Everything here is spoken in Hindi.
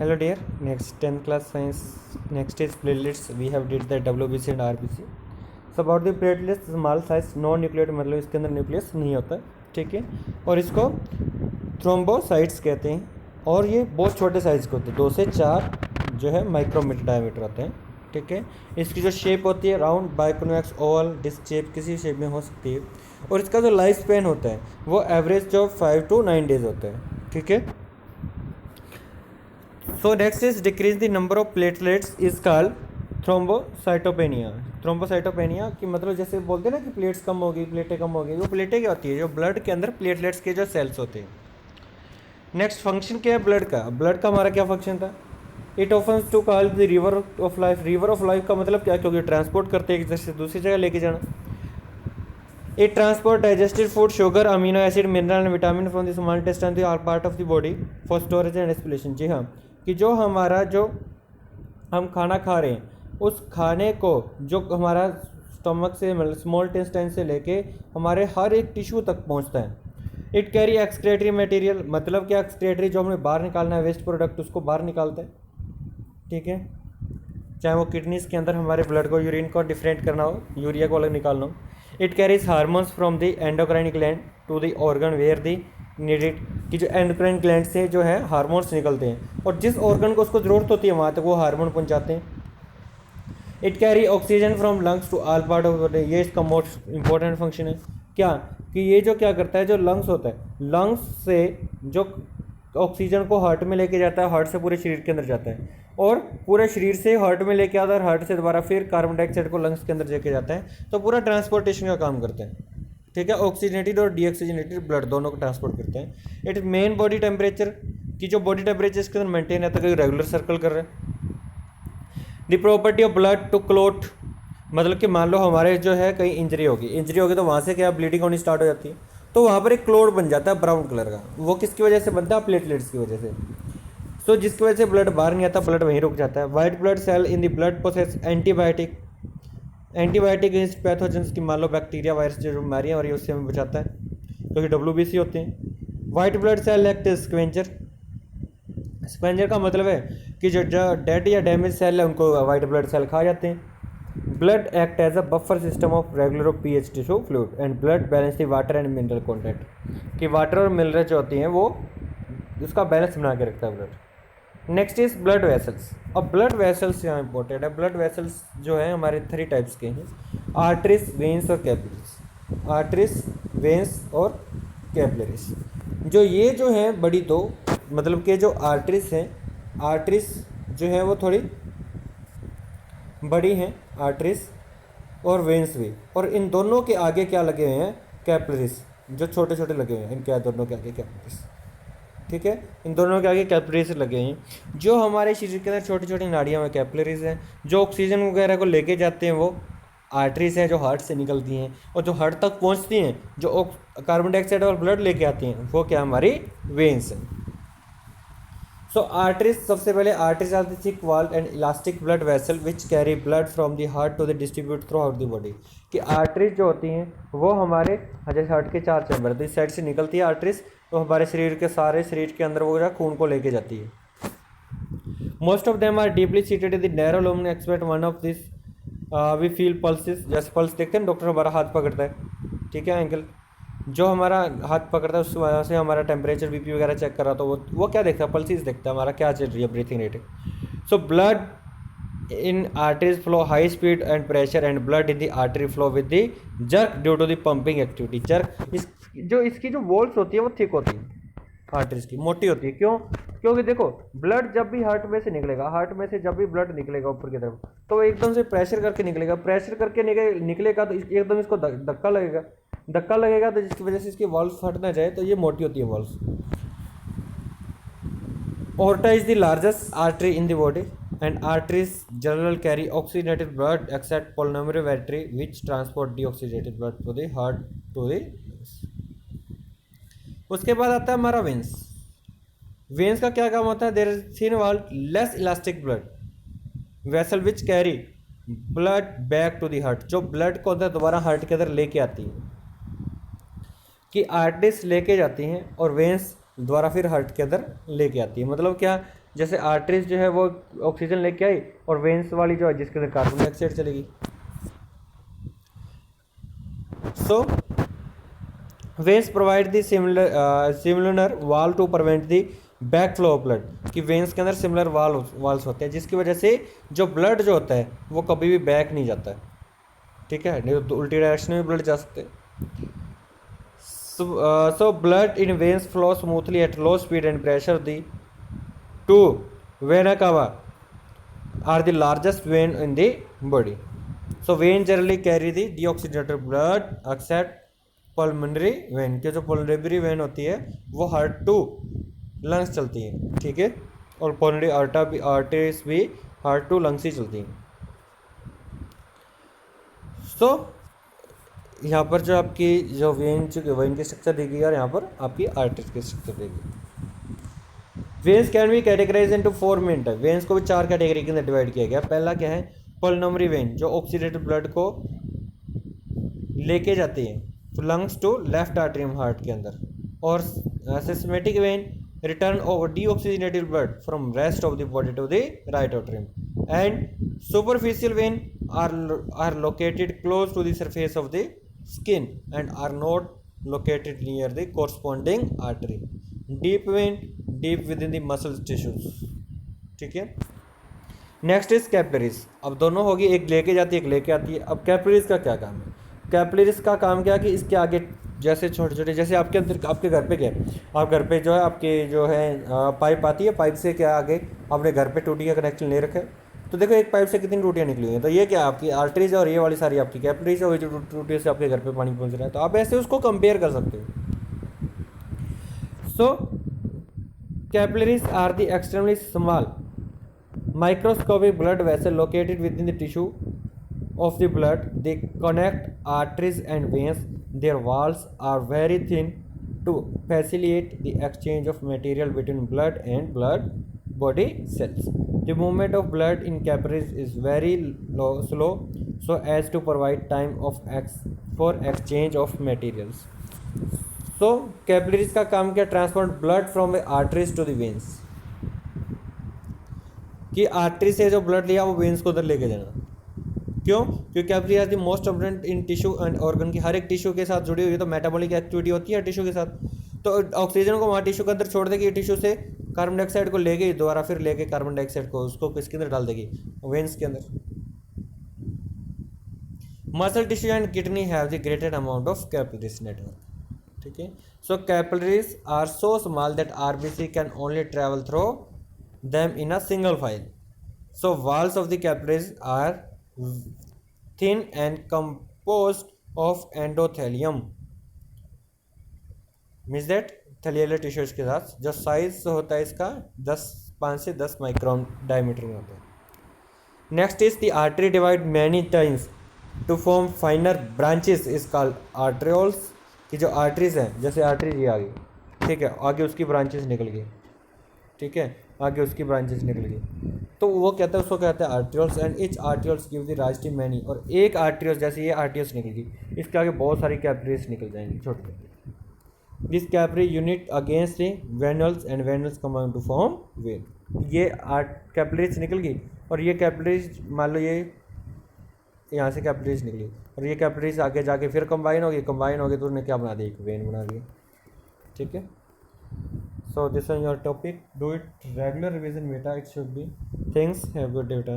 Hello dear, next 10th class science, next is platelets. We have did the WBC and RBC. So about the platelets, small size, non nucleated, मतलब इसके अंदर न्यूक्लियस नहीं होता, ठीक है, और इसको थ्रोम्बोसाइट्स कहते हैं, और ये बहुत छोटे साइज़ के होते हैं, 2 से 4 जो है माइक्रोमीटर डायमीटर होते हैं, ठीक है। इसकी जो शेप होती है राउंड, बाइकोन्वेक्स, ओवल, डिस्क शेप, किसी शेप में हो सकती है, और इसका जो लाइफ स्पैन होता है वो एवरेज जो 5 to 9 डेज होता है, ठीक है। So next is decrease the number of platelets is called thrombocytopenia. Thrombocytopenia की मतलब जैसे बोलते हैं ना कि प्लेट्स कम होगी, प्लेटें कम होगी, वो प्लेटें क्या होती है, जो ब्लड के अंदर प्लेटलेट्स के जो सेल्स होते हैं। नेक्स्ट फंक्शन क्या है ब्लड का? ब्लड का हमारा क्या फंक्शन था? It often to call the river of life. River of life का मतलब क्या? क्योंकि ट्रांसपोर्ट करते हैं एक जगह से दूसरी जगह लेके जाना। It transport digested food, sugar, amino acid, mineral and vitamin from the small intestine to all part of the body for storage and expulsion. जी हाँ, कि जो हमारा जो हम खाना खा रहे हैं उस खाने को जो हमारा स्टमक से मतलब स्मॉल इंटेस्टाइन से लेके हमारे हर एक टिश्यू तक पहुंचता है। इट कैरी एक्सक्रेटरी मटेरियल, मतलब क्या? एक्सक्रेटरी जो हमने बाहर निकालना है, वेस्ट प्रोडक्ट, उसको बाहर निकालता है, ठीक है। चाहे वो किडनीज के अंदर हमारे ब्लड को, यूरिन को डिफरेंट करना हो, यूरिया को अलग निकालना हो। It carries hormones from the endocrine gland to the organ where the needed, कि जो एंडोक्राइन ग्लैंड से जो है हार्मोन्स निकलते हैं और जिस ऑर्गन को उसको ज़रूरत होती है वहाँ तक वो हार्मोन पहुँचाते हैं। It carry oxygen from lungs to all part of body, ये इसका मोस्ट इंपॉर्टेंट फंक्शन है। क्या? कि ये जो क्या करता है, जो लंग्स होता है, लंग्स से जो ऑक्सीजन को हार्ट में लेके जाता है, हार्ट से पूरे शरीर के अंदर जाता है, और पूरे शरीर से हार्ट में लेके आता है, हार्ट से दोबारा फिर कार्बन डाइऑक्साइड को लंग्स के अंदर लेके जाता है, तो पूरा ट्रांसपोर्टेशन का काम करता है, ठीक है। ऑक्सीजनेटेड और डीऑक्सीजनेटेड ब्लड दोनों को ट्रांसपोर्ट करते हैं। इट मेन बॉडी टेम्परेचर, की जो बॉडी टेम्परेचर इसके अंदर मेंटेन रहता है, रेगुलर सर्कल कर रहा है। The property of blood to clot, मतलब कि मान लो हमारे जो है कहीं इंजरी होगी तो वहाँ से क्या ब्लीडिंग होनी स्टार्ट हो जाती है, तो वहाँ पर एक क्लोट बन जाता है ब्राउन कलर का। वो किसकी वजह से बनता है? प्लेटलेट्स की वजह से। सो जिसकी वजह से ब्लड बाहर नहीं आता, ब्लड वहीं रुक जाता है। White blood cell in the blood process antibiotic against pathogens, की मान लो बैक्टीरिया, वायरस, जो बीमारियाँ हो रही है उससे हमें बचाता है, क्योंकि WBC होते हैं। White blood cell act scavenger, scavenger का मतलब है कि जो डेड या डैमेज सेल है उनको वाइट ब्लड सेल खा जाते हैं। Blood act as a buffer system of regular pH tissue fluid and blood balance the water and mineral content, कि वाटर और मिनरल जो होती हैं वो उसका बैलेंस बना के रखता है blood. Next is blood vessels. अब ब्लड वेसल्स यहाँ इंपॉर्टेंट है। ब्लड वेसल्स जो है हमारे 3 टाइप्स के हैं, आर्टरीज, वेन्स और कैपिलरीज। आर्टरीज, वेन्स और कैपिलरीज। जो ये जो है बड़ी दो, मतलब कि जो आर्टरीज हैं, आर्टरीज जो है वो थोड़ी बड़ी हैं, आर्टरीज, और वेन्स भी, और इन दोनों के आगे क्या लगे हुए हैं? कैपिलरीज, जो छोटे छोटे लगे हुए हैं, इनके दोनों के आगे कैपिलरीज, ठीक है। इन दोनों के आगे कैपिलरीज लगे हैं। जो हमारे शरीर के अंदर छोटी छोटी नाड़ियाँ में कैपिलरीज हैं, जो ऑक्सीजन वगैरह को लेके जाते हैं वो आर्टरीज हैं, जो हार्ट से निकलती हैं, और जो हार्ट तक पहुँचती हैं, जो कार्बन डाइऑक्साइड और ब्लड लेके आती हैं, वो क्या? हमारी वेन्स हैं। सो आर्टरीज, सबसे पहले arteries are the thick walled and elastic blood vessel which carry blood from the heart to the distribute throughout the body, कि आर्टरीज जो होती हैं वो हमारे जैसे हार्ट के 4 चैम्बर, तो इस साइड से निकलती है आर्टरीज, तो हमारे शरीर के सारे शरीर के अंदर वो जो खून को लेके जाती है। Most of them are deeply seated in the narrow lumen expect one of this we feel pulses, जैसे पल्स देखते हैं डॉक्टर हमारा हाथ पकड़ता है, ठीक है, एंकल जो हमारा हाथ पकड़ता है उस वजह से हमारा टेम्परेचर, BP वगैरह चेक कर रहा, तो वो क्या देखता है? पल्सेस देखता है, हमारा क्या चल रही है, breathing rate. So blood in arteries flow high speed and pressure and blood in the artery flow with the jerk due to the pumping activity. Jerk, इसकी जो वॉल्स होती है वो थिक होती है, आर्टरीज की मोटी होती है। क्यों? क्योंकि देखो ब्लड जब भी हार्ट में से निकलेगा, हार्ट में से जब भी ब्लड निकलेगा ऊपर की तरफ, तो एकदम से प्रेशर करके निकलेगा, प्रेशर करके निकलेगा तो एकदम इसको धक्का लगेगा, तो जिसकी वजह से इसकी वॉल्स फट ना जाए, तो ये मोटी होती है walls. Aorta is the largest artery in the body, and arteries generally carry oxygenated blood except pulmonary artery which transport deoxygenated blood to the heart to the lungs. उसके बाद आता है हमारा वेन्स। वेन्स का क्या काम होता है? There is thin walled less elastic blood vessel which carry blood back to the heart, जो ब्लड को अंदर दोबारा हार्ट के अंदर लेके आती है, कि आर्टरीज लेके जाती हैं और वेन्स द्वारा फिर हार्ट के अंदर लेके आती है। मतलब क्या? जैसे आर्टरीज जो है वो ऑक्सीजन लेके आई और वेन्स वाली जो है जिसके अंदर कार्बन डाइऑक्साइड चलेगी। So veins provide the similar wall to prevent the back flow of blood, कि वेन्स के अंदर सिमिलर वाल्स होते हैं जिसकी वजह से जो ब्लड जो होता है वो कभी भी बैक नहीं जाता है, ठीक है, नहीं तो उल्टी डायरेक्शन में ब्लड जा सकते हैं। So blood in veins flow smoothly at low speed and pressure. The two vena cava are the largest vein in the body. So vein generally carry the deoxygenated blood except pulmonary vein, के जो pulmonary vein होती है वो हार्ट टू लंग्स चलती हैं, ठीक है, और pulmonary arteries भी हार्ट टू लंग्स ही चलती हैं। सो यहाँ पर जो आपकी जो वेन की स्ट्रक्चर देगी और यहाँ पर आपकी आर्टरीज की स्ट्रक्चर देगी। Veins can be categorise into 4 main type. Veins को भी 4 कैटेगरी के अंदर डिवाइड किया गया। पहला क्या है, पल्मोनरी वेन, जो ऑक्सीडेटेड ब्लड को लेके जाती है lungs to left atrium heart के अंदर, और systematic vein return over deoxygenated blood from rest of the body to the right atrium, and superficial vein are located close to the surface of the skin and are not located near the corresponding artery. Deep vein deep within the muscle tissues, ठीक है। Next is capillaries. अब दोनों होगी, एक लेके जाती है एक लेके आती है। अब कैपिलरीज का क्या काम है? कैपिलरीज का काम क्या कि इसके आगे जैसे छोटे छोटे, जैसे आपके अंदर आपके घर पे क्या है, आप घर पे जो है आपके जो है पाइप आती है, पाइप से क्या आगे आपने घर पे टूटी का कनेक्शन ले रखा है, तो देखो एक पाइप से कितनी टूटियाँ निकली हुई हैं, तो ये क्या आपकी आर्टरीज और ये वाली सारी आपकी कैपिलरीज है, जो टूटियों से आपके घर पे पानी पहुंच रहा है, तो आप ऐसे उसको कंपेयर कर सकते हो। So capillaries are the extremely small microscopic blood vessel located within the tissue of the blood. They connect arteries and veins. Their walls are very thin to facilitate the exchange of material between blood and blood body cells. The movement of blood in capillaries is very slow, so as to provide time for exchange of materials. So capillaries का काम क्या, transport blood from arteries to the veins, कि आर्टरी से जो ब्लड लिया वो वेन्स को उधर लेके जाना। क्यों? क्योंकि capillary are the most abundant in tissue and organ, की हर एक टिश्यू के साथ जुड़ी हुई है, तो मेटाबॉलिक एक्टिविटी होती है टिश्यू के साथ, तो ऑक्सीजन को वहाँ टिश्यू के अंदर छोड़ देगी, टिश्यू से कार्बन डाइऑक्साइड को ले गई दोबारा, फिर लेके कार्बन डाइऑक्साइड को उसको किसके अंदर डाल देगी, वेन्स के अंदर। Muscle tissue and kidney have the greatest amount of capillaries network, ठीक है। So capillaries are so small that RBC can only travel through them in a single file. So walls of the capillaries are thin and composed of endothelium, means that थैलियल टिश्यूज के साथ, जो साइज होता है इसका 5 से 10 माइक्रोन डायमीटर में होता है। Next is the artery divide many times to form finer branches is called arterioles, की जो आर्टरीज हैं, जैसे आर्टरीज ये आ गई, ठीक है, आगे उसकी ब्रांचेस निकल गई, ठीक है, आगे उसकी ब्रांचेस निकल गई, तो वो कहता है, उसको कहता है arterioles, and each arterioles give the rise to many, और एक आर्ट्रियोल्स जैसे ये आर्ट्रियोल्स निकल गई, इसके आगे बहुत सारी कैपिलरीज निकल जाएंगी छोटी छोटी। This capillary unit against the venules and venules combine to form vein. ये कैपिलरीज निकल गई और ये कैपिलरीज मान लो ये यहाँ से कैपिलरीज निकली और ये कैपिलरीज आगे जाके फिर कंबाइन होगी तो उन्होंने क्या बना दिया, एक वेन बना दिया, ठीक है। So this is your topic. Do it regular revision beta. It should be. Thanks. Have a good day, beta.